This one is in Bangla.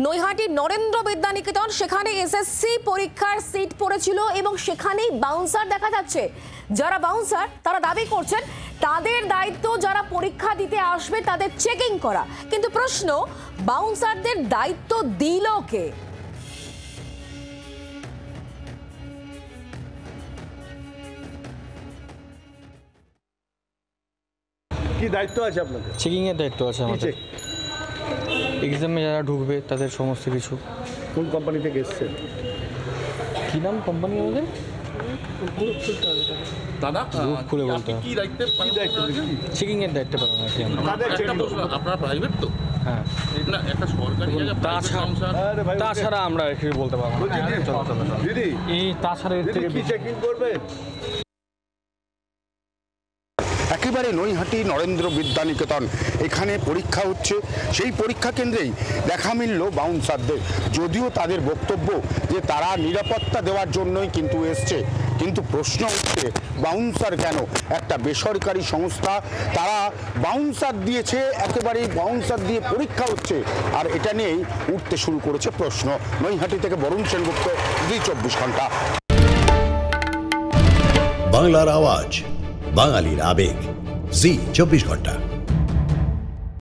নৈহাটির নরেন্দ্র বিদ্যানিকেতন, সেখানে এসএসসি পরীক্ষার সিট পড়েছিল এবং সেখানেই বাউন্সার দেখা যাচ্ছে। যারা বাউন্সার তারা দাবি করছেন তাদের দায়িত্ব যারা পরীক্ষা দিতে আসবে তাদের চেকিং করা, কিন্তু প্রশ্ন বাউন্সারদের দায়িত্ব দিল কে? কি দায়িত্ব আছে আপনাদের? চেকিং এর দায়িত্ব আছে আমাদের। এক্সামে যারা ঢুকবে তাদের সমস্ত কিছু। কোন কোম্পানি থেকে এসেছে? কি নাম কোম্পানি আমাদের? দাদা খুলে বলতে কি দায়িত্ব চেকিং এর দায়িত্ব পালন আছে আপনারা প্রাইভেট তো? হ্যাঁ, না একটা সরকারি তাছাড়া আমরা এখানে বলতে পারবো না। দিদি এই তাছাড়া এর থেকে কি চেকিং করবেন? একেবারে নৈহাটি নরেন্দ্র বিদ্যানিকেতন, এখানে পরীক্ষা হচ্ছে। সেই পরীক্ষা কেন্দ্রেই দেখা মিলল বাউন্সারদের। যদিও তাদের বক্তব্য যে তারা নিরাপত্তা দেওয়ার জন্যই কিন্তু এসছে, কিন্তু প্রশ্ন হচ্ছে বাউন্সার কেন? একটা বেসরকারি সংস্থা, তারা বাউন্সার দিয়েছে, একেবারেই বাউন্সার দিয়ে পরীক্ষা হচ্ছে, আর এটা নিয়েই উঠতে শুরু করেছে প্রশ্ন। নৈহাটি থেকে বরুণ সেনগুপ্ত, জি 24 ঘন্টা। বাংলার আওয়াজ, বাঙালির আবেগ, জি 24 ঘন্টা।